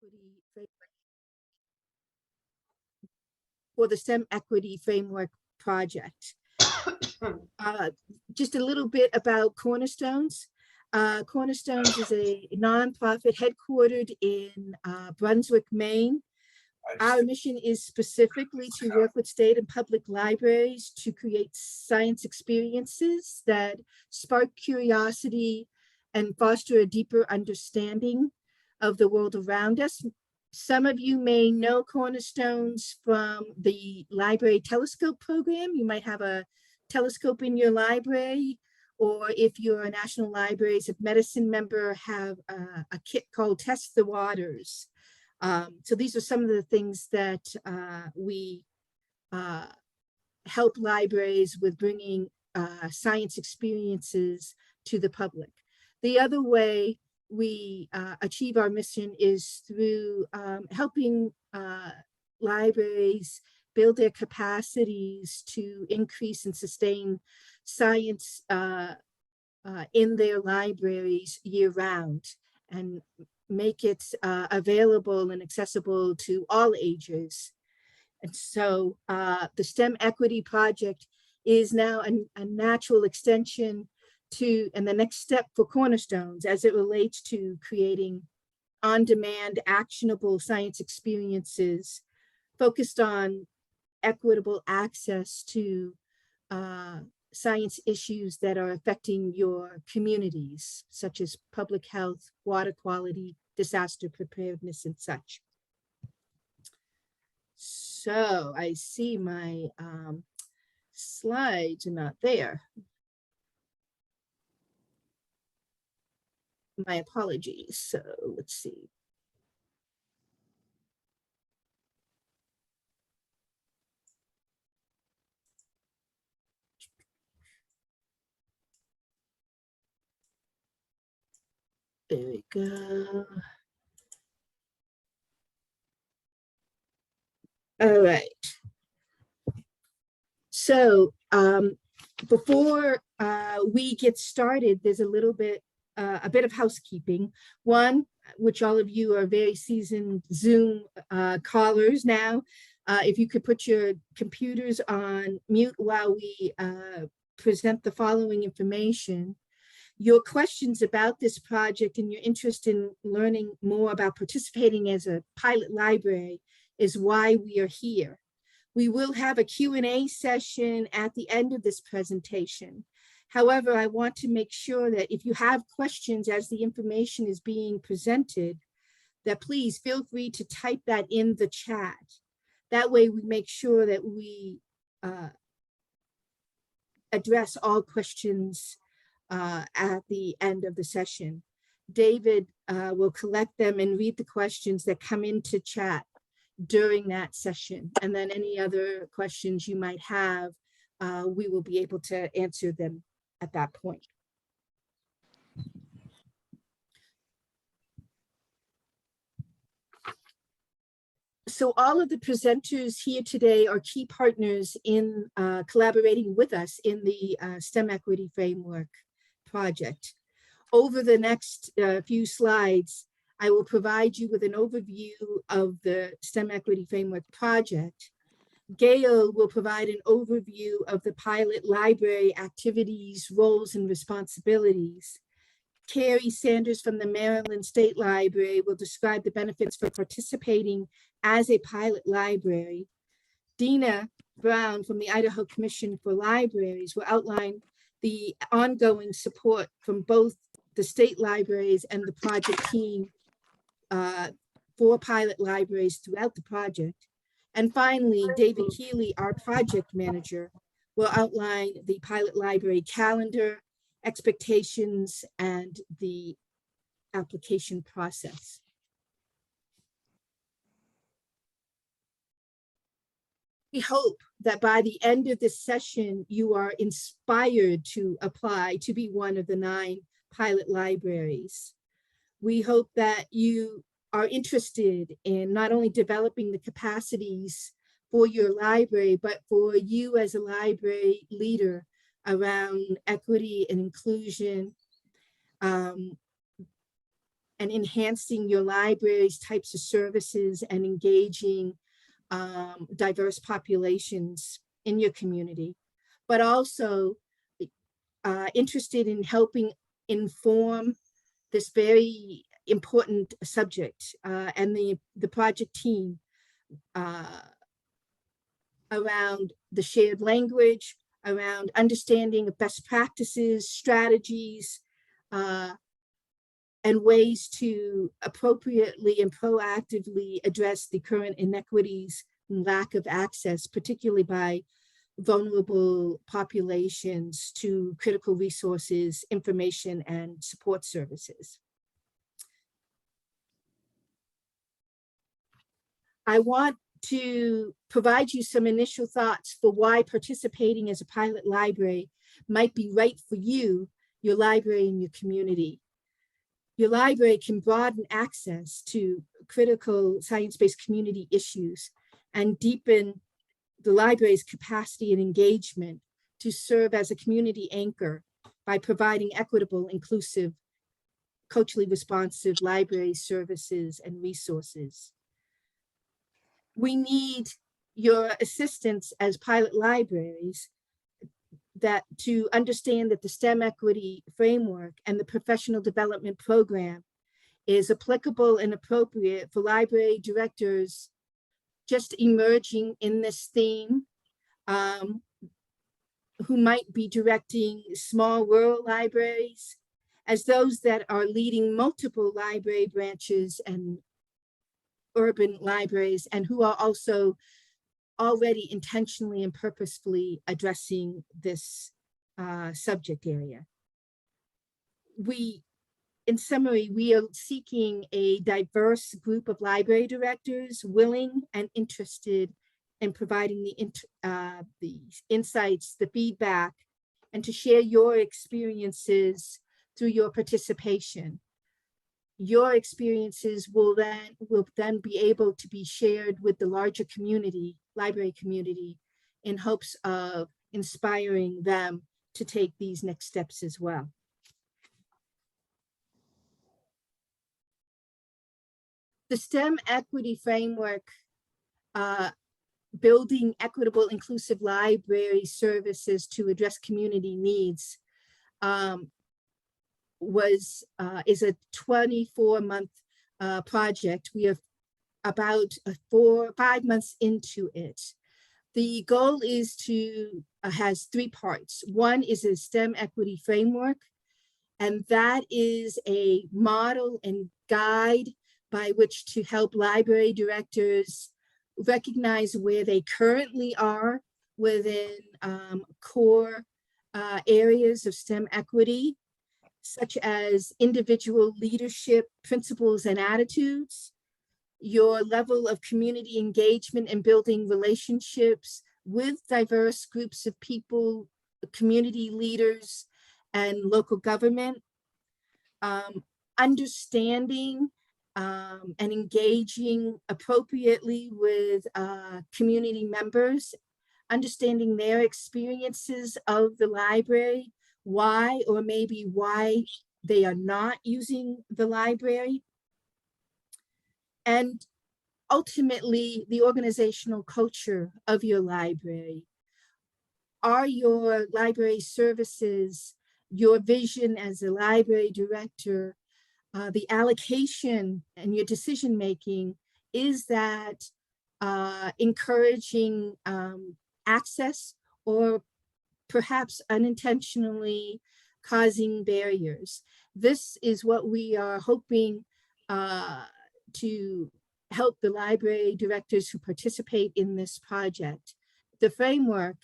equity framework for the STEM equity framework project. Just a little bit about Cornerstones. Cornerstones is a nonprofit headquartered in Brunswick, Maine. Our mission is specifically to work with state and public libraries to create science experiences that spark curiosity and foster a deeper understanding of the world around us. Some of you may know Cornerstones from the Library Telescope program. You might have a telescope in your library, or if you're a National Libraries of Medicine member, have a kit called Test the Waters. So these are some of the things that we help libraries with bringing science experiences to the public. The other way we achieve our mission is through helping libraries build their capacities to increase and sustain science in their libraries year-round, and make it available and accessible to all ages. And so the STEM Equity Project is now a natural extension to, and the next step for Cornerstones as it relates to creating on-demand, actionable science experiences focused on equitable access to science issues that are affecting your communities, such as public health, water quality, disaster preparedness, and such. So I see my slides are not there. My apologies. So let's see. There we go. All right. So before we get started, there's a bit of housekeeping. One, which all of you are very seasoned Zoom callers now, if you could put your computers on mute while we present the following information. Your questions about this project and your interest in learning more about participating as a pilot library is why we are here. We will have a Q&A session at the end of this presentation. However, I want to make sure that if you have questions as the information is being presented, that please feel free to type that in the chat. That way we make sure that we address all questions at the end of the session. David will collect them and read the questions that come into chat during that session. And then any other questions you might have, we will be able to answer them at that point. So all of the presenters here today are key partners in collaborating with us in the STEM Equity Framework project. Over the next few slides, I will provide you with an overview of the STEM Equity Framework project. Gail will provide an overview of the pilot library activities, roles, and responsibilities. Carrie Sanders from the Maryland State Library will describe the benefits for participating as a pilot library. Dina Brown from the Idaho Commission for Libraries will outline the ongoing support from both the state libraries and the project team for pilot libraries throughout the project. And finally, David Keeley, our project manager, will outline the pilot library calendar, expectations, and the application process. We hope that by the end of this session, you are inspired to apply to be one of the 9 pilot libraries. We hope that you are interested in not only developing the capacities for your library, but for you as a library leader around equity and inclusion, and enhancing your library's types of services and engaging diverse populations in your community, but also interested in helping inform this very important subject, and the project team around the shared language, around understanding of best practices, strategies, and ways to appropriately and proactively address the current inequities and lack of access, particularly by vulnerable populations, to critical resources, information, and support services. I want to provide you some initial thoughts for why participating as a pilot library might be right for you, your library, and your community. Your library can broaden access to critical science-based community issues and deepen the library's capacity and engagement to serve as a community anchor by providing equitable, inclusive, culturally responsive library services and resources. We need your assistance as pilot libraries to understand that the STEM equity framework and the professional development program is applicable and appropriate for library directors just emerging in this theme, who might be directing small rural libraries, as those that are leading multiple library branches and urban libraries, and who are also already intentionally and purposefully addressing this subject area. In summary, we are seeking a diverse group of library directors willing and interested in providing the insights, the feedback, and to share your experiences through your participation. Your experiences will then be able to be shared with the larger community, library community, in hopes of inspiring them to take these next steps as well. The STEM equity framework, building equitable, inclusive library services to address community needs, is a 24-month project. We are about 5 months into it. The goal is has 3 parts. One is a STEM equity framework, and that is a model and guide by which to help library directors recognize where they currently are within core areas of STEM equity, such as individual leadership principles and attitudes, your level of community engagement and building relationships with diverse groups of people, community leaders, and local government, understanding and engaging appropriately with community members, understanding their experiences of the library, why or maybe why they are not using the library, and ultimately the organizational culture of your library. Are your library services, your vision as a library director, the allocation and your decision making, is that encouraging access, or perhaps unintentionally causing barriers? This is what we are hoping to help the library directors who participate in this project. The framework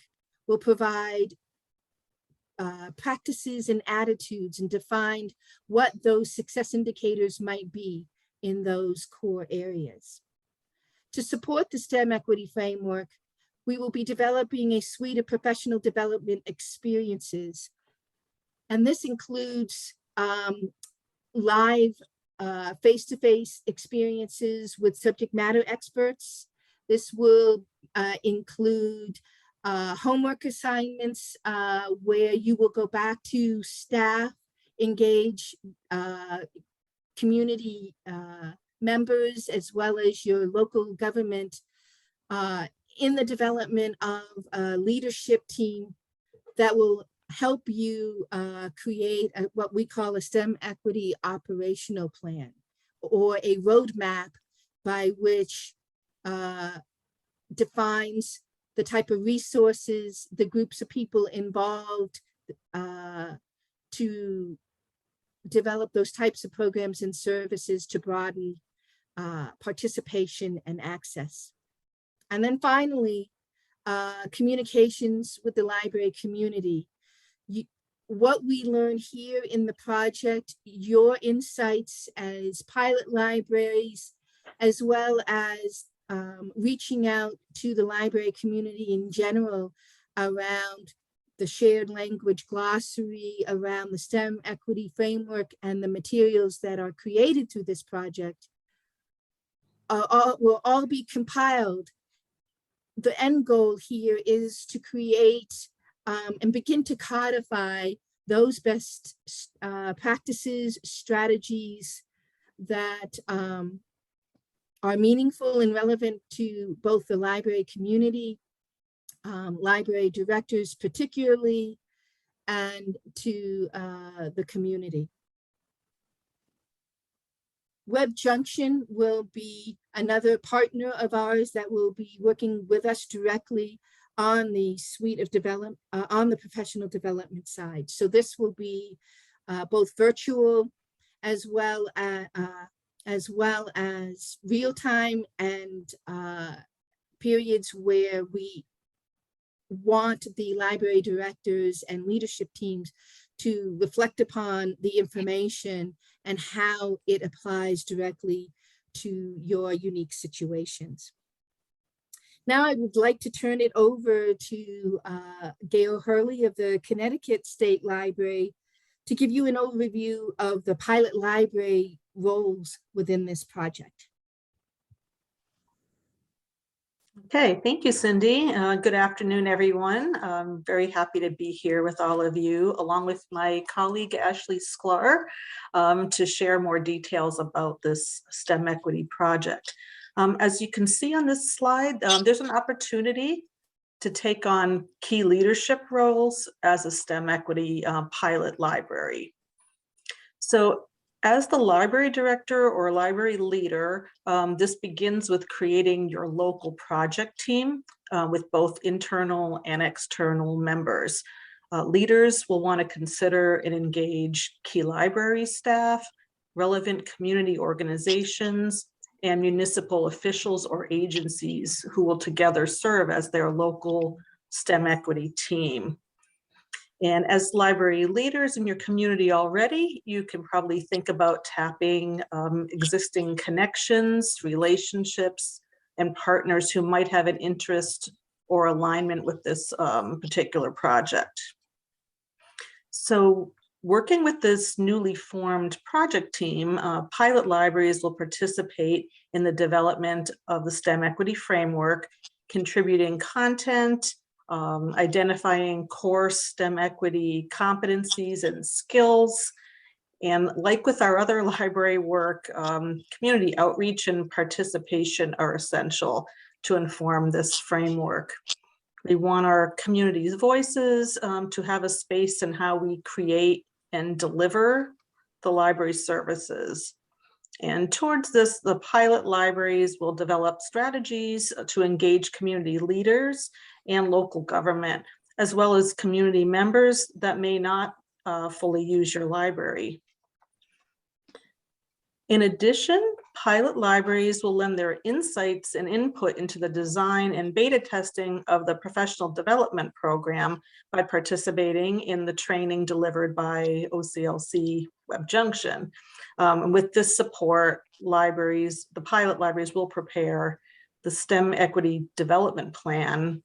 will provide practices and attitudes and define what those success indicators might be in those core areas. To support the STEM equity framework, we will be developing a suite of professional development experiences. And this includes live face-to-face experiences with subject matter experts. This will include homework assignments where you will go back to staff, engage community members as well as your local government in the development of a leadership team that will help you create what we call a STEM equity operational plan, or a roadmap by which defines the type of resources, the groups of people involved to develop those types of programs and services to broaden participation and access. And then finally, communications with the library community. What we learn here in the project, your insights as pilot libraries, as well as reaching out to the library community in general around the shared language glossary, around the STEM equity framework, and the materials that are created through this project will all be compiled. The end goal here is to create and begin to codify those best practices, strategies that are meaningful and relevant to both the library community, library directors particularly, and to the community. Web Junction will be another partner of ours that will be working with us directly on the suite of development, on the professional development side. So this will be both virtual as well as real time, and periods where we want the library directors and leadership teams to reflect upon the information and how it applies directly to your unique situations. Now I would like to turn it over to Gail Hurley of the Connecticut State Library to give you an overview of the pilot library roles within this project. Okay, thank you, Cindy. Good afternoon, everyone. I'm very happy to be here with all of you, along with my colleague, Ashley Sklar, to share more details about this STEM equity project. As you can see on this slide, there's an opportunity to take on key leadership roles as a STEM equity pilot library. So as the library director or library leader, this begins with creating your local project team with both internal and external members. Leaders will want to consider and engage key library staff, relevant community organizations, and municipal officials or agencies who will together serve as their local STEM equity team. And as library leaders in your community already, you can probably think about tapping existing connections, relationships, and partners who might have an interest or alignment with this particular project. So working with this newly formed project team, pilot libraries will participate in the development of the STEM equity framework, contributing content, identifying core STEM equity competencies and skills. And like with our other library work, community outreach and participation are essential to inform this framework. We want our community's voices to have a space in how we create and deliver the library services. And towards this, the pilot libraries will develop strategies to engage community leaders and local government, as well as community members that may not fully use your library. In addition, pilot libraries will lend their insights and input into the design and beta testing of the professional development program by participating in the training delivered by OCLC Web Junction. And with this support, libraries, the pilot libraries will prepare the STEM equity development plan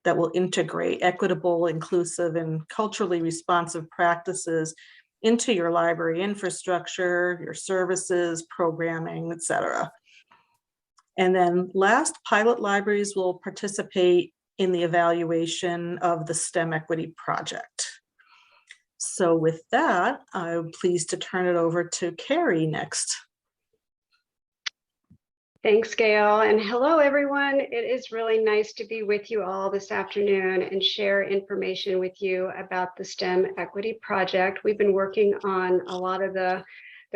that will integrate equitable, inclusive, and culturally responsive practices into your library infrastructure, your services, programming, etc. And then last, pilot libraries will participate in the evaluation of the STEM equity project. So with that, I'm pleased to turn it over to Carrie next. Thanks, Gail, and hello, everyone. It is really nice to be with you all this afternoon and share information with you about the STEM Equity Project. We've been working on a lot of the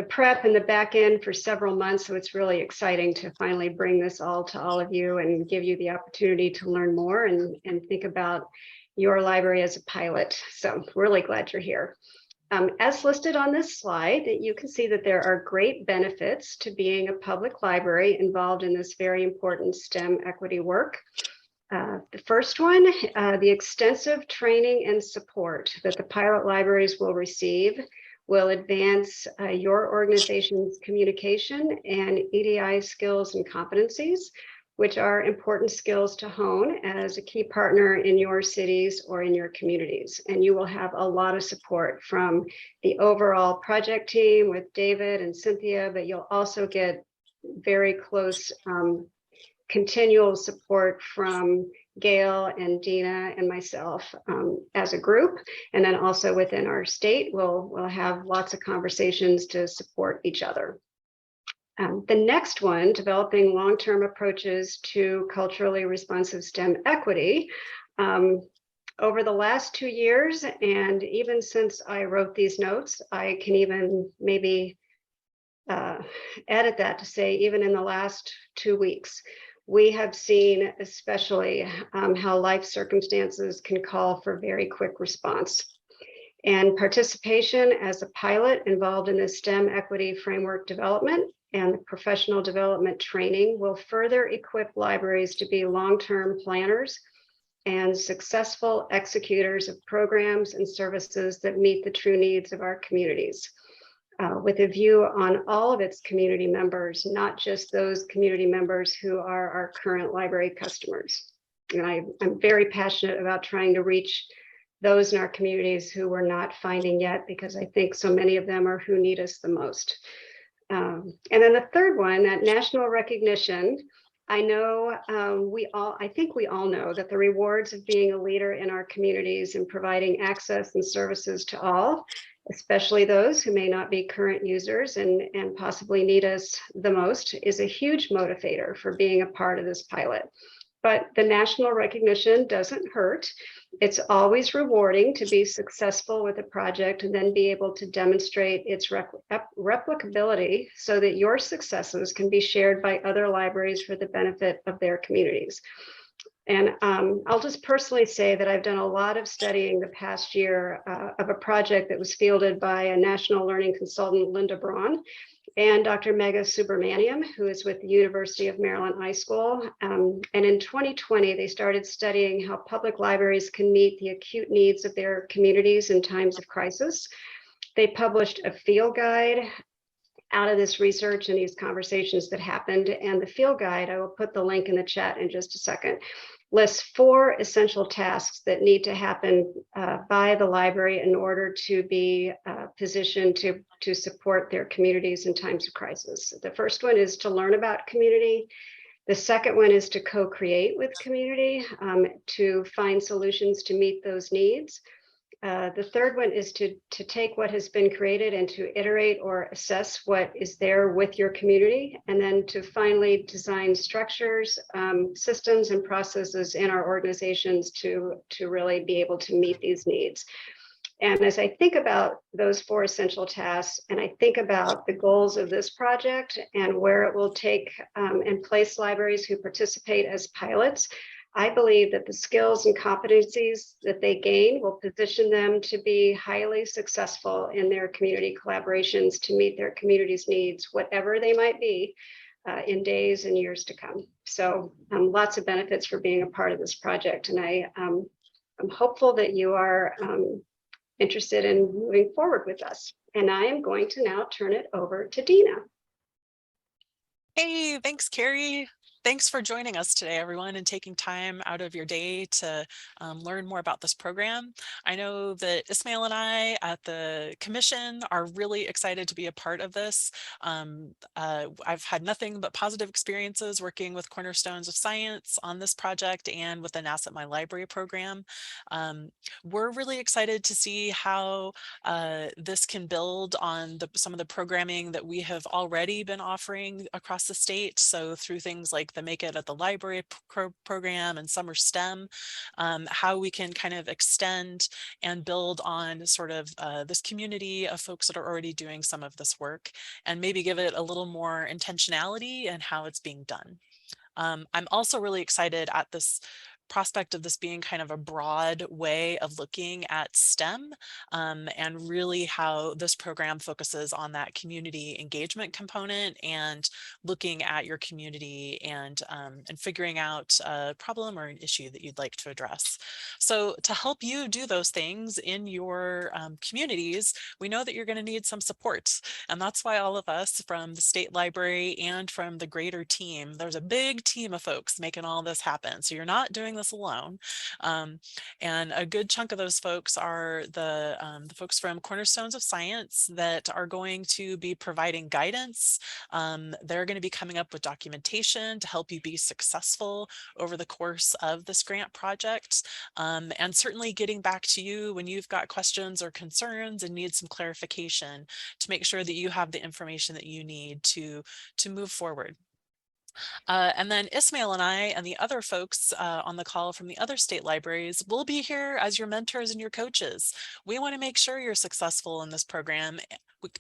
prep and the back end for several months, so it's really exciting to finally bring this all to all of you and give you the opportunity to learn more and think about your library as a pilot. So really glad you're here. As listed on this slide, you can see that there are great benefits to being a public library involved in this very important STEM equity work. The first one, the extensive training and support that the pilot libraries will receive will advance your organization's communication and EDI skills and competencies, which are important skills to hone as a key partner in your cities or in your communities. And you will have a lot of support from the overall project team with David and Cynthia, but you'll also get very close continual support from Gail and Dina and myself as a group. And then also within our state, we'll have lots of conversations to support each other. The next one, developing long-term approaches to culturally responsive STEM equity. Over the last 2 years, and even since I wrote these notes, I can even maybe edit that to say even in the last 2 weeks, we have seen especially how life circumstances can call for very quick response. And participation as a pilot involved in the STEM equity framework development and professional development training will further equip libraries to be long-term planners and successful executors of programs and services that meet the true needs of our communities, with a view on all of its community members, not just those community members who are our current library customers. And I'm very passionate about trying to reach those in our communities who we're not finding yet, because I think so many of them are who need us the most. And then the third one, that national recognition. I know I think we all know that the rewards of being a leader in our communities and providing access and services to all, especially those who may not be current users and possibly need us the most, is a huge motivator for being a part of this pilot. But the national recognition doesn't hurt. It's always rewarding to be successful with a project and then be able to demonstrate its replicability so that your successes can be shared by other libraries for the benefit of their communities. And I'll just personally say that I've done a lot of studying the past year of a project that was fielded by a national learning consultant, Linda Braun, and Dr. Megha Subramaniam, who is with the University of Maryland High School. And in 2020, they started studying how public libraries can meet the acute needs of their communities in times of crisis. They published a field guide out of this research and these conversations that happened. And the field guide, I will put the link in the chat in just a second, lists 4 essential tasks that need to happen by the library in order to be positioned to support their communities in times of crisis. The first one is to learn about community. The second one is to co-create with community to find solutions to meet those needs. The third one is to take what has been created and to iterate or assess what is there with your community, and then to finally design structures, systems, and processes in our organizations to really be able to meet these needs. And as I think about those 4 essential tasks, and I think about the goals of this project and where it will take and place libraries who participate as pilots, I believe that the skills and competencies that they gain will position them to be highly successful in their community collaborations to meet their community's needs, whatever they might be, in days and years to come. So lots of benefits for being a part of this project. And I'm hopeful that you are interested in moving forward with us. And I am going to now turn it over to Dina. Hey, thanks, Carrie. Thanks for joining us today, everyone, and taking time out of your day to learn more about this program. I know that Ismail and I at the Commission are really excited to be a part of this. I've had nothing but positive experiences working with Cornerstones of Science on this project and with the NASA My Library program. We're really excited to see how this can build on some of the programming that we have already been offering across the state. So through things like the Make It at the Library program and Summer STEM, how we can kind of extend and build on sort of this community of folks that are already doing some of this work and maybe give it a little more intentionality in how it's being done. I'm also really excited at this prospect of this being kind of a broad way of looking at STEM and really how this program focuses on that community engagement component and looking at your community and figuring out a problem or an issue that you'd like to address. So to help you do those things in your communities, we know that you're going to need some support. And that's why all of us from the State Library and from the greater team, there's a big team of folks making all this happen. So you're not doing this alone. And a good chunk of those folks are the folks from Cornerstones of Science that are going to be providing guidance. They're going to be coming up with documentation to help you be successful over the course of this grant project. And certainly getting back to you when you've got questions or concerns and need some clarification to make sure that you have the information that you need to move forward. And then Ismail and I and the other folks on the call from the other state libraries will be here as your mentors and your coaches. We want to make sure you're successful in this program.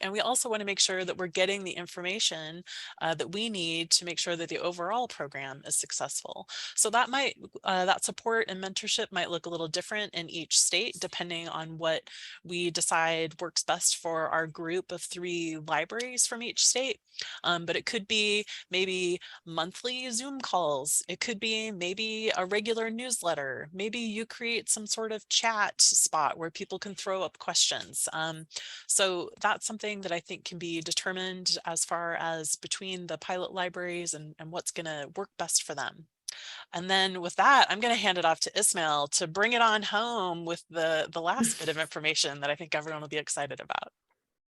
And we also want to make sure that we're getting the information that we need to make sure that the overall program is successful. So that might, that support and mentorship might look a little different in each state, depending on what we decide works best for our group of 3 libraries from each state. But it could be maybe monthly Zoom calls. It could be maybe a regular newsletter. Maybe you create some sort of chat spot where people can throw up questions. So that's something that I think can be determined as far as between the pilot libraries and what's going to work best for them. And then with that, I'm going to hand it off to Ismail to bring it on home with the last bit of information that I think everyone will be excited about.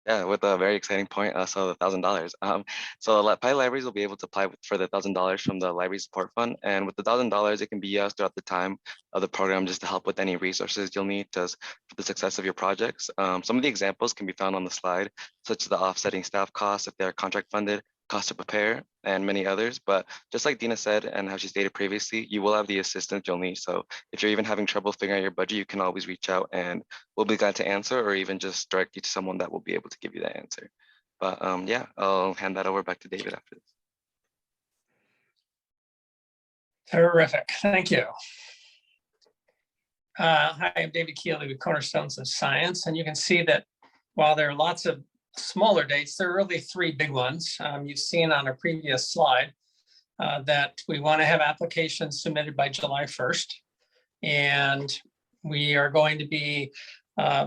Yeah, with a very exciting point, so the $1,000. So pilot libraries will be able to apply for the $1,000 from the library support fund, and with the $1,000, it can be used throughout the time of the program just to help with any resources you'll need for the success of your projects. Some of the examples can be found on the slide, such as the offsetting staff costs if they're contract funded, cost to prepare, and many others. But just like Dina said, and how she stated previously, you will have the assistance you'll need. So if you're even having trouble figuring out your budget, you can always reach out and we'll be glad to answer, or even just direct you to someone that will be able to give you that answer. But yeah, I'll hand that over back to David after this. Terrific, thank you. Hi, I'm David Keeley with Cornerstones of Science, and you can see that while there are lots of smaller dates, there are really 3 big ones. You've seen on a previous slide that we want to have applications submitted by July 1st. And we are going to be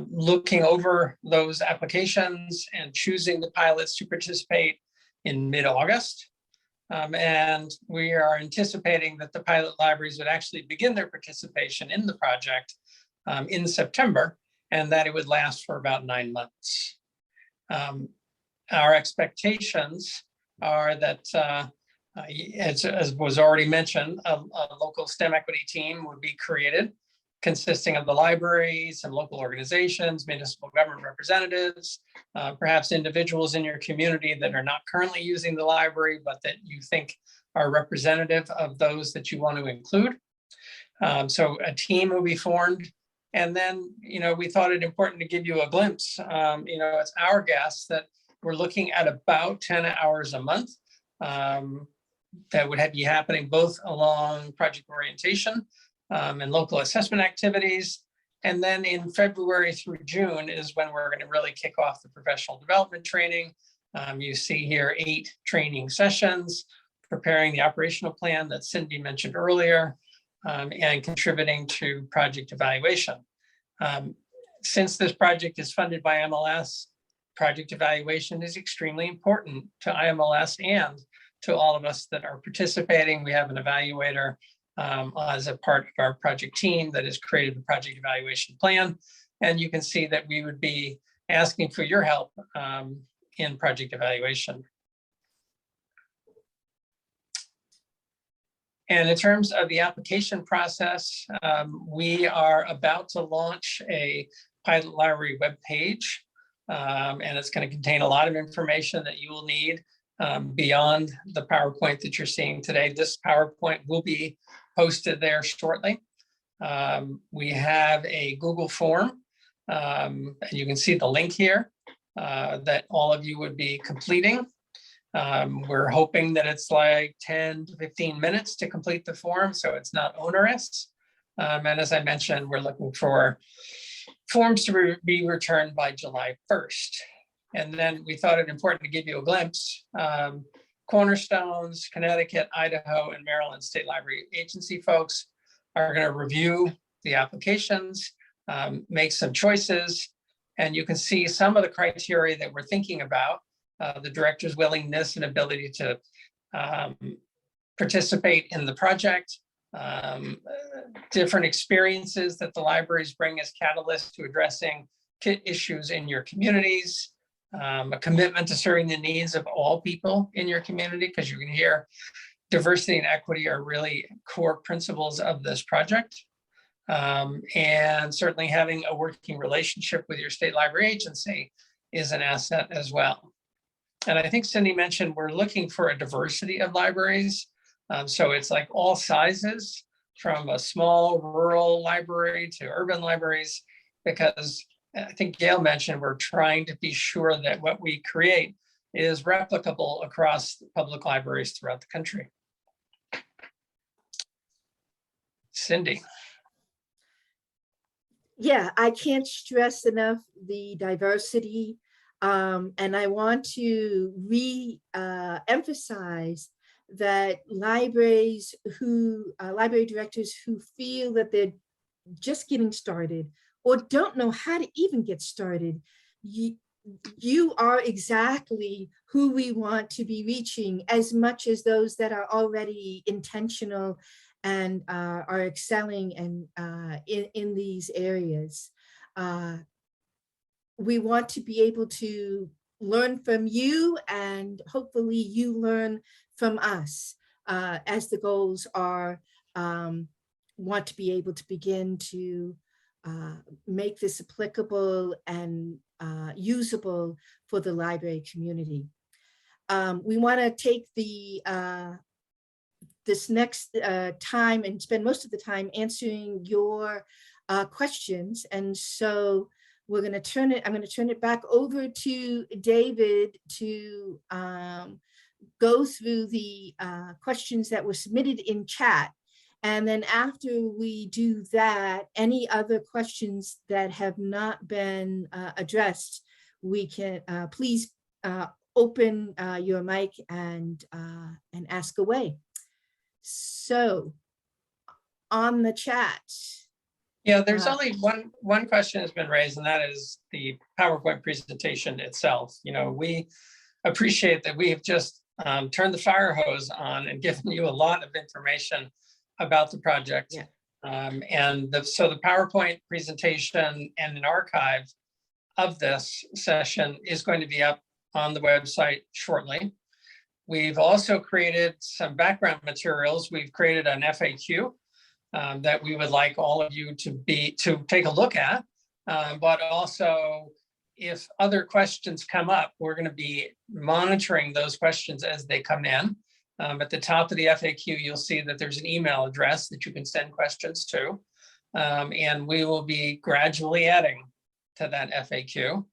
looking over those applications and choosing the pilots to participate in mid-August. And we are anticipating that the pilot libraries would actually begin their participation in the project in September, and that it would last for about 9 months. Our expectations are that, as was already mentioned, a local STEM equity team would be created, consisting of the libraries and local organizations, municipal government representatives, perhaps individuals in your community that are not currently using the library, but that you think are representative of those that you want to include. So a team will be formed. And then, we thought it important to give you a glimpse. It's our guess that we're looking at about 10 hours a month that would be happening both along project orientation and local assessment activities. And then in February through June is when we're going to really kick off the professional development training. You see here 8 training sessions, preparing the operational plan that Cindy mentioned earlier, and contributing to project evaluation. Since this project is funded by MLS, project evaluation is extremely important to IMLS and to all of us that are participating. We have an evaluator as a part of our project team that has created the project evaluation plan. And you can see that we would be asking for your help in project evaluation. And in terms of the application process, we are about to launch a pilot library webpage, and it's going to contain a lot of information that you will need beyond the PowerPoint that you're seeing today. This PowerPoint will be posted there shortly. We have a Google form, and you can see the link here that all of you would be completing. We're hoping that it's like 10 to 15 minutes to complete the form, so it's not onerous. And as I mentioned, we're looking for forms to be returned by July 1st. And then we thought it important to give you a glimpse. Cornerstones, Connecticut, Idaho, and Maryland State Library Agency folks are going to review the applications, make some choices, and you can see some of the criteria that we're thinking about. The director's willingness and ability to participate in the project, different experiences that the libraries bring as catalysts to addressing issues in your communities, a commitment to serving the needs of all people in your community, because you can hear diversity and equity are really core principles of this project. And certainly having a working relationship with your state library agency is an asset as well. And I think Cindy mentioned we're looking for a diversity of libraries. So it's like all sizes, from a small rural library to urban libraries, because I think Gail mentioned we're trying to be sure that what we create is replicable across public libraries throughout the country. Cindy. Yeah, I can't stress enough the diversity. And I want to emphasize that library directors who feel that they're just getting started or don't know how to even get started, you are exactly who we want to be reaching, as much as those that are already intentional and are excelling and in these areas. We want to be able to learn from you, and hopefully you learn from us, as the goals are, want to be able to begin to make this applicable and usable for the library community. We want to take this next time and spend most of the time answering your questions. And so I'm going to turn it back over to David to go through the questions that were submitted in chat. And then after we do that, any other questions that have not been addressed, we can please open your mic and ask away. So on the chat. Yeah, there's only one question that's been raised, and that is the PowerPoint presentation itself. You know, we appreciate that we have just turned the fire hose on and given you a lot of information about the project. Yeah. So the PowerPoint presentation and an archive of this session is going to be up on the website shortly. We've also created some background materials. We've created an FAQ that we would like all of you to take a look at, but also if other questions come up, we're going to be monitoring those questions as they come in. At the top of the FAQ, you'll see that there's an email address that you can send questions to, and we will be gradually adding to that FAQ.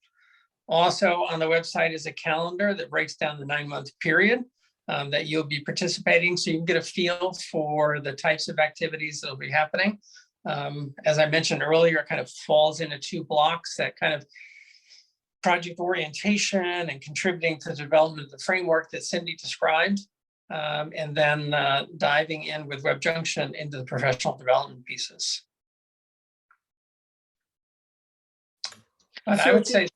Also on the website is a calendar that breaks down the 9-month period that you'll be participating, so you can get a feel for the types of activities that will be happening. As I mentioned earlier, it kind of falls into 2 blocks, that kind of project orientation and contributing to the development of the framework that Cindy described, and then diving in with WebJunction into the professional development pieces. But I would say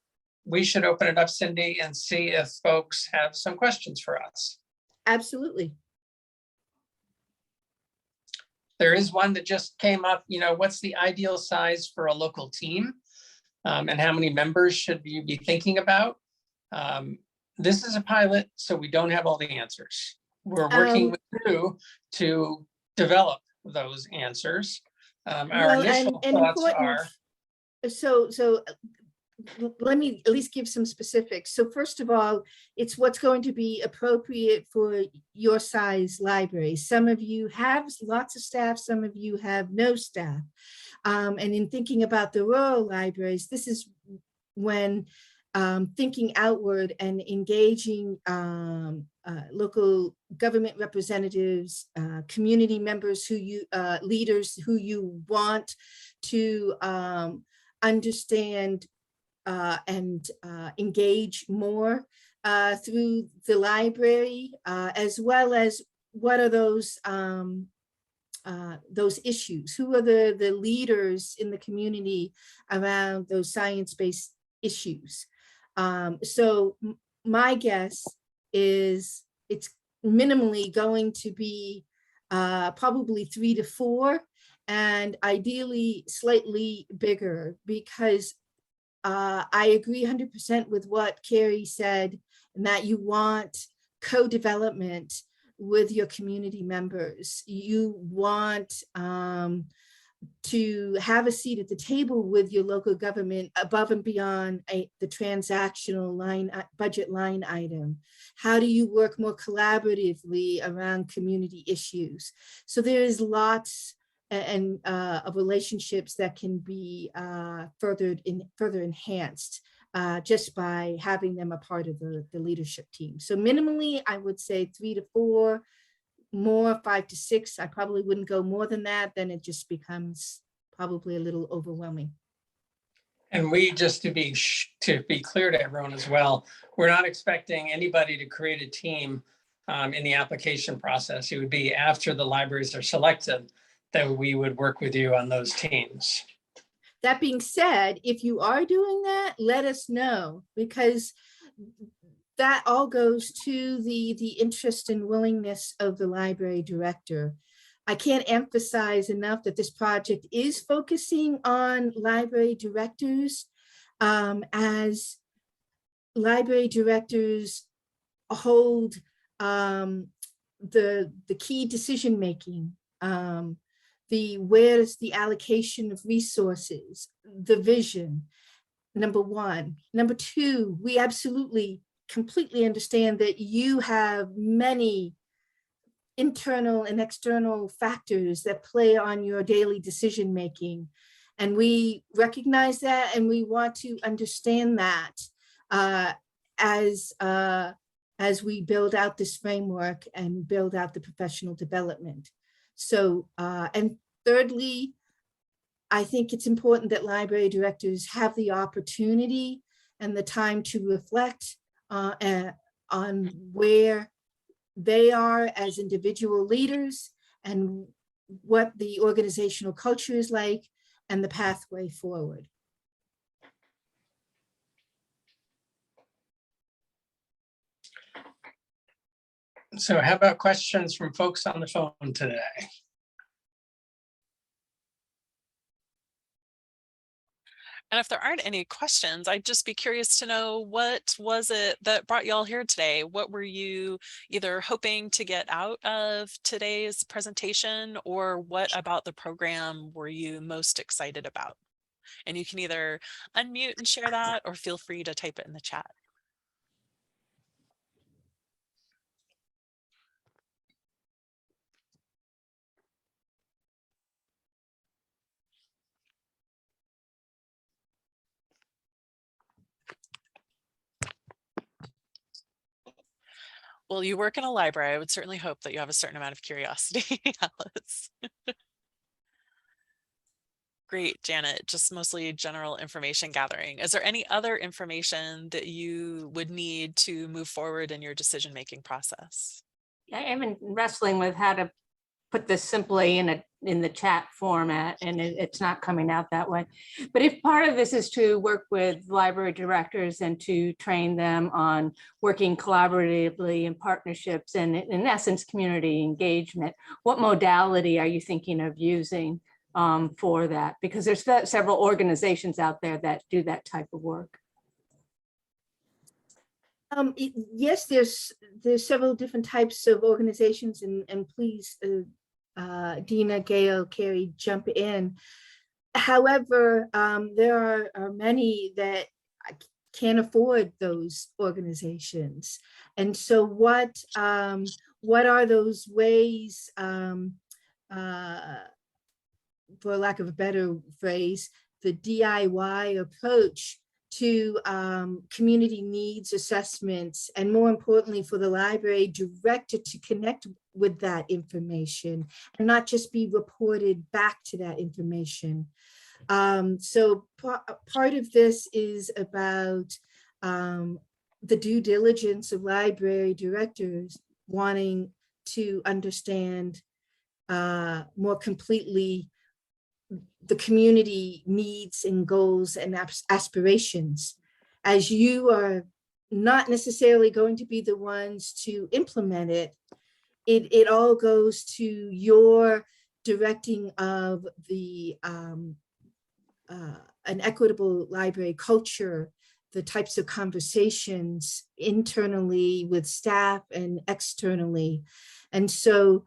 we should open it up, Cindy, and see if folks have some questions for us. Absolutely. There is one that just came up, what's the ideal size for a local team? And how many members should you be thinking about? This is a pilot, so we don't have all the answers. We're working with you to develop those answers. Our Well, initial and thoughts important. are, So let me at least give some specifics. So first of all, it's what's going to be appropriate for your size library. Some of you have lots of staff, some of you have no staff. And in thinking about the rural libraries, this is when thinking outward and engaging local government representatives, community members who you, leaders who you want to understand and engage more through the library, as well as what are those issues? Who are the leaders in the community around those science-based issues? So my guess is it's minimally going to be probably 3 to 4, and ideally slightly bigger, because I agree 100% with what Carrie said, and that you want co-development with your community members. You want to have a seat at the table with your local government above and beyond the transactional budget line item. How do you work more collaboratively around community issues? So there is lots of relationships that can be further enhanced just by having them a part of the leadership team. So minimally, I would say 3 to 4, more 5 to 6. I probably wouldn't go more than that. Then it just becomes probably a little overwhelming. and we just to be clear to everyone as well, we're not expecting anybody to create a team in the application process. It would be after the libraries are selected that we would work with you on those teams. That being said, if you are doing that, let us know, because that all goes to the interest and willingness of the library director. I can't emphasize enough that this project is focusing on library directors, as library directors hold the key decision making. Where's the allocation of resources, the vision, number one. Number two, we absolutely completely understand that you have many internal and external factors that play on your daily decision making. And we recognize that, and we want to understand that as we build out this framework and build out the professional development. So, and thirdly, I think it's important that library directors have the opportunity and the time to reflect on where they are as individual leaders and what the organizational culture is like and the pathway forward. So how about questions from folks on the phone today? And if there aren't any questions, I'd just be curious to know, what was it that brought y'all here today? What were you either hoping to get out of today's presentation, or what about the program were you most excited about? And you can either unmute and share that, or feel free to type it in the chat. Well, you work in a library. I would certainly hope that you have a certain amount of curiosity, Alice. Great, Janet, just mostly general information gathering. Is there any other information that you would need to move forward in your decision-making process? I've been wrestling with how to put this simply in the chat format, and it's not coming out that way. But if part of this is to work with library directors and to train them on working collaboratively in partnerships and in essence, community engagement, what modality are you thinking of using for that? Because there's several organizations out there that do that type of work. Yes, there's several different types of organizations, and please, Dina, Gail, Carrie, jump in. However, there are many that can't afford those organizations, and so what are those ways, for lack of a better phrase, the DIY approach to community needs assessments, and more importantly for the library director to connect with that information and not just be reported back to that information. So part of this is about the due diligence of library directors wanting to understand more completely the community needs and goals and aspirations, as you are not necessarily going to be the ones to implement it. It all goes to your directing of the an equitable library culture, the types of conversations internally with staff and externally. And so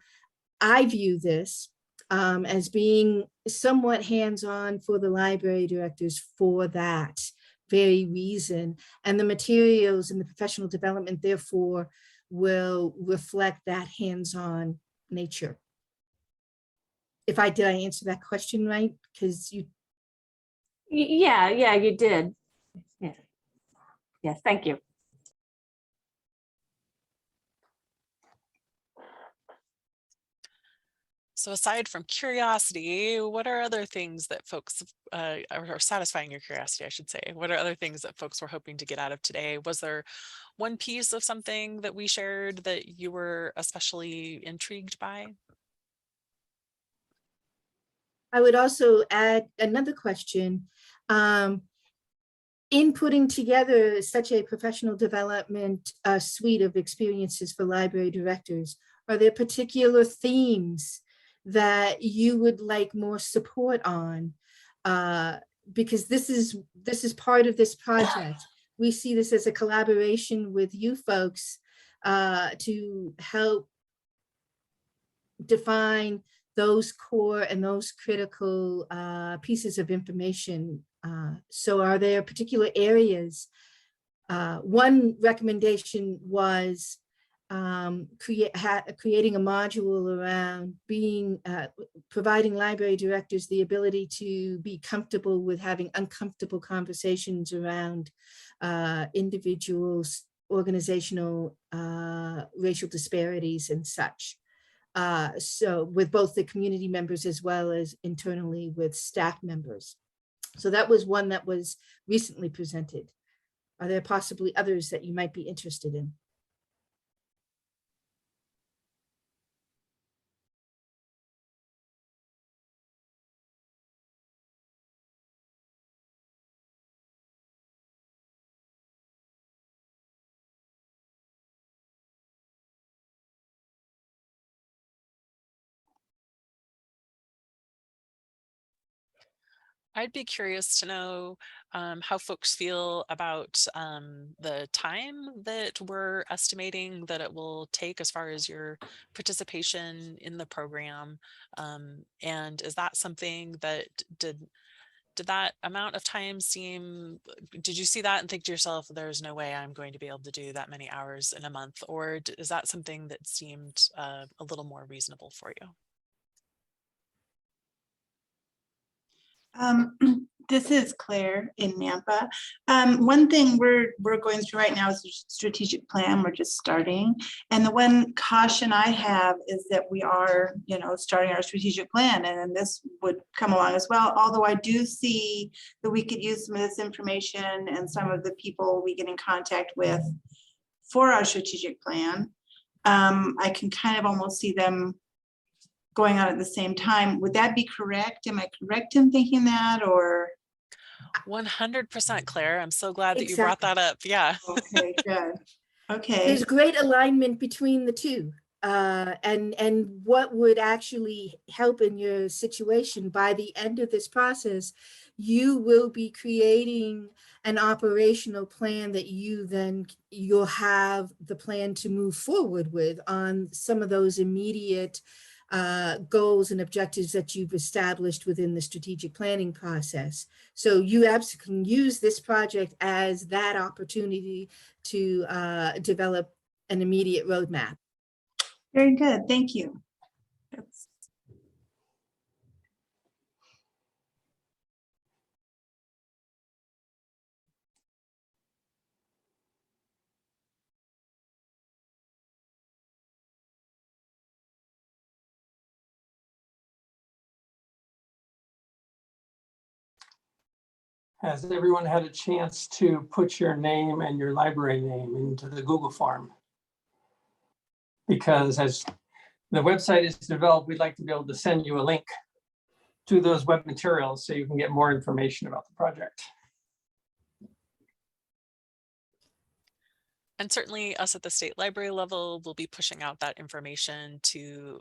I view this as being somewhat hands-on for the library directors for that very reason. And the materials and the professional development, therefore, will reflect that hands-on nature. Did I answer that question right? Because you... Yeah, you did. Yeah. Yes, thank you. So aside from curiosity, what are other things that folks are satisfying your curiosity, I should say? What are other things that folks were hoping to get out of today? Was there one piece of something that we shared that you were especially intrigued by? I would also add another question. In putting together such a professional development suite of experiences for library directors, are there particular themes that you would like more support on? Because this is part of this project. We see this as a collaboration with you folks to help define those core and those critical pieces of information. So are there particular areas? One recommendation was creating a module around providing library directors the ability to be comfortable with having uncomfortable conversations around individuals, organizational, racial disparities and such. So with both the community members as well as internally with staff members. So that was one that was recently presented. Are there possibly others that you might be interested in? I'd be curious to know how folks feel about the time that we're estimating that it will take as far as your participation in the program. And is that something that did that amount of time seem, did you see that and think to yourself, there's no way I'm going to be able to do that many hours in a month? Or is that something that seemed a little more reasonable for you? This is Claire in Nampa. One thing we're going through right now is a strategic plan. We're just starting. And the one caution I have is that we are, starting our strategic plan, and then this would come along as well. Although I do see that we could use some of this information and some of the people we get in contact with for our strategic plan. I can kind of almost see them going on at the same time. Would that be correct? Am I correct in thinking that, or? 100%, Claire. I'm so glad that you brought Exactly. that up. Yeah. Okay, good. Okay. There's great alignment between the two. And what would actually help in your situation by the end of this process, you will be creating an operational plan that you'll have the plan to move forward with on some of those immediate goals and objectives that you've established within the strategic planning process. So you absolutely can use this project as that opportunity to develop an immediate roadmap. Very good. Thank you. That's- Has everyone had a chance to put your name and your library name into the Google form? Because as the website is developed, we'd like to be able to send you a link to those web materials so you can get more information about the project. And certainly us at the state library level will be pushing out that information to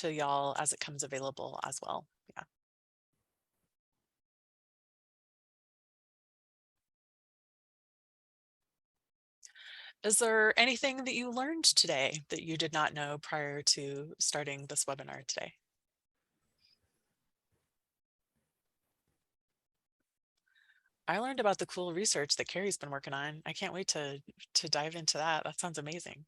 y'all as it comes available as well. Yeah. Is there anything that you learned today that you did not know prior to starting this webinar today? I learned about the cool research that Carrie's been working on. I can't wait to dive into that. That sounds amazing.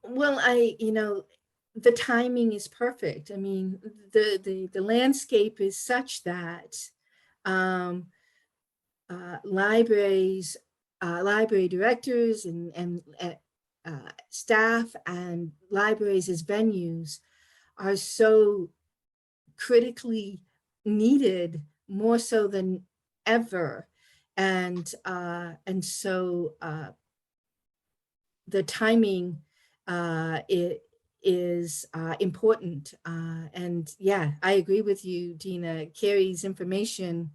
Well, the timing is perfect. I mean, the landscape is such that libraries, library directors and staff and libraries as venues are so critically needed, more so than ever. And so the timing is important. And yeah, I agree with you, Dina. Carrie's information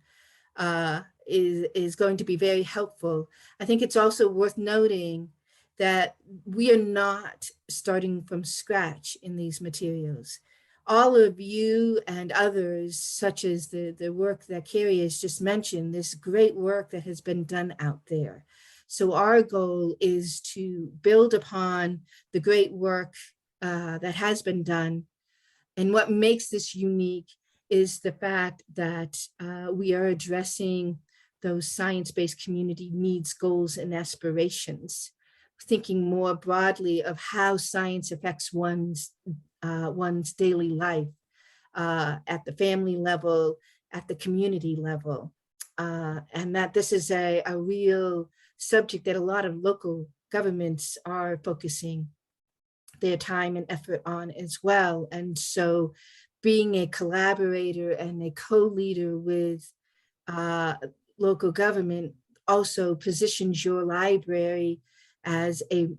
is going to be very helpful. I think it's also worth noting that we are not starting from scratch in these materials. All of you and others, such as the work that Carrie has just mentioned, this great work that has been done out there. So our goal is to build upon the great work that has been done. And what makes this unique is the fact that we are addressing those science-based community needs, goals, and aspirations, thinking more broadly of how science affects one's daily life at the family level, at the community level, and that this is a real subject that a lot of local governments are focusing their time and effort on as well. And so being a collaborator and a co-leader with local government also positions your library as a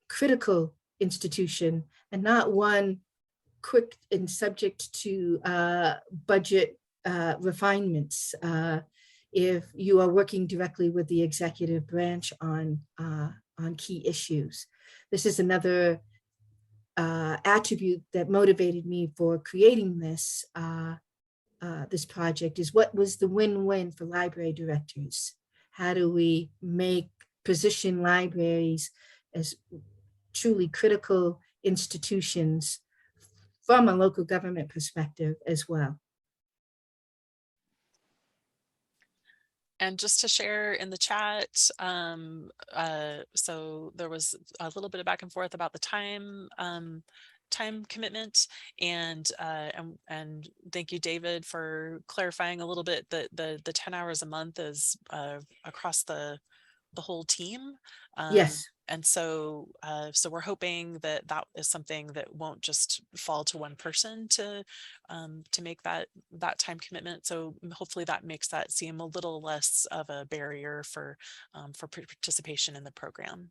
critical institution and not one quick and subject to budget refinements if you are working directly with the executive branch on key issues. This is another attribute that motivated me for creating this this project, is what was the win-win for library directors? How do we position libraries as truly critical institutions from a local government perspective as well? And just to share in the chat, so there was a little bit of back and forth about the time commitment, and thank you, David, for clarifying a little bit that the 10 hours a month is across the whole team. Yes. And so we're hoping that that is something that won't just fall to one person to make that time commitment. So hopefully that makes that seem a little less of a barrier for participation in the program.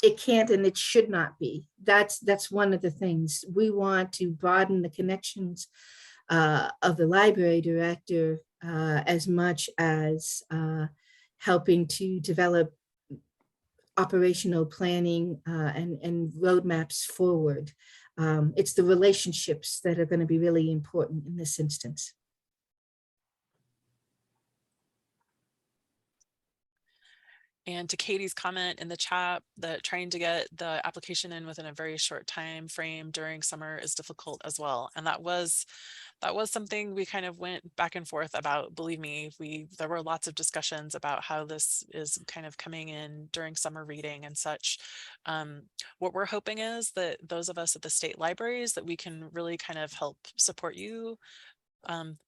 it can't and it should not be. That's one of the things. We want to broaden the connections of the library director as much as helping to develop operational planning and roadmaps forward. It's the relationships that are going to be really important in this instance. And to Katie's comment in the chat that trying to get the application in within a very short time frame during summer is difficult as well. And that was something we kind of went back and forth about. Believe me, there were lots of discussions about how this is kind of coming in during summer reading and such. What we're hoping is that those of us at the state libraries, that we can really kind of help support you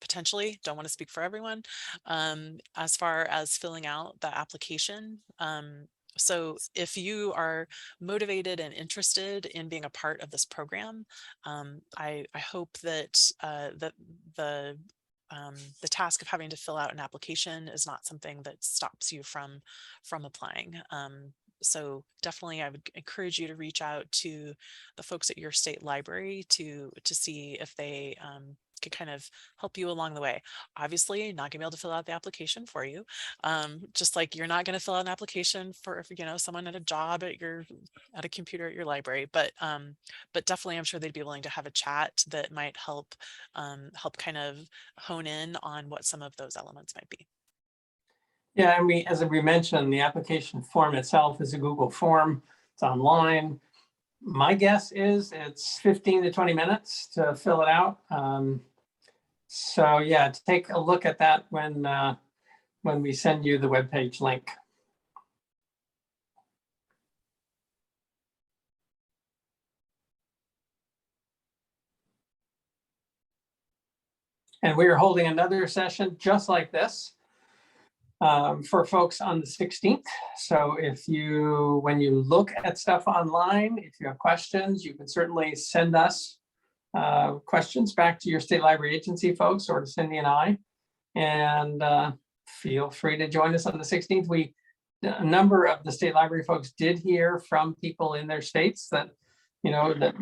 potentially, don't want to speak for everyone, as far as filling out the application. So if you are motivated and interested in being a part of this program, I hope that the task of having to fill out an application is not something that stops you from applying. So definitely I would encourage you to reach out to the folks at your state library to see if they could kind of help you along the way. Obviously not gonna be able to fill out the application for you. Just like you're not gonna fill out an application for, someone at a job at a computer at your library, but definitely I'm sure they'd be willing to have a chat that might help kind of hone in on what some of those elements might be. Yeah, and as we mentioned, the application form itself is a Google form. It's online. My guess is it's 15 to 20 minutes to fill it out. So yeah, take a look at that when we send you the webpage link. And we are holding another session just like this for folks on the 16th. So when you look at stuff online, if you have questions, you can certainly send us questions back to your state library agency folks or to Cindy and I, and feel free to join us on the 16th. A number of the state library folks did hear from people in their states that, that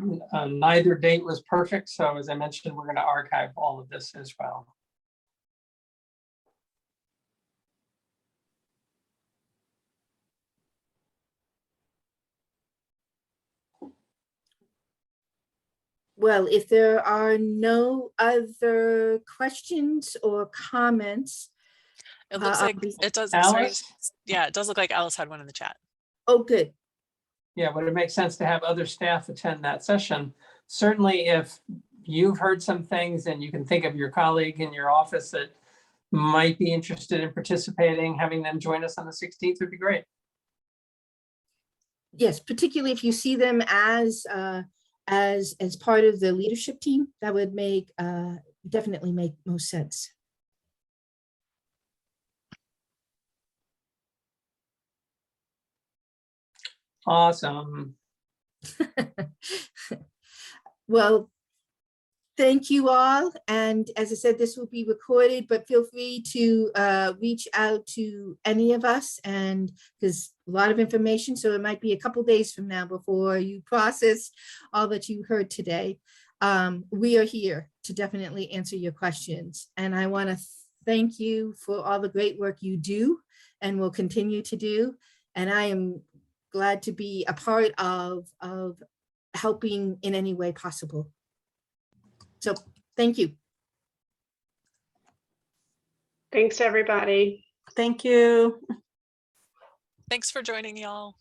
neither date was perfect. So as I mentioned, we're going to archive all of this as well. Well, if there are no other questions or comments. It looks like it does. Alice? Sorry. Yeah, it does look like Alice had one in the chat. Oh, good. Yeah, would it make sense to have other staff attend that session? Certainly, if you've heard some things and you can think of your colleague in your office that might be interested in participating, having them join us on the 16th would be great. Yes, particularly if you see them as part of the leadership team, that would definitely make most sense. Awesome. Well, thank you all. And as I said, this will be recorded, but feel free to reach out to any of us, and because a lot of information, so it might be a couple days from now before you process all that you heard today. We are here to definitely answer your questions. And I want to thank you for all the great work you do and will continue to do. And I am glad to be a part of helping in any way possible. So thank you. Thanks, everybody. Thank you. Thanks for joining, y'all.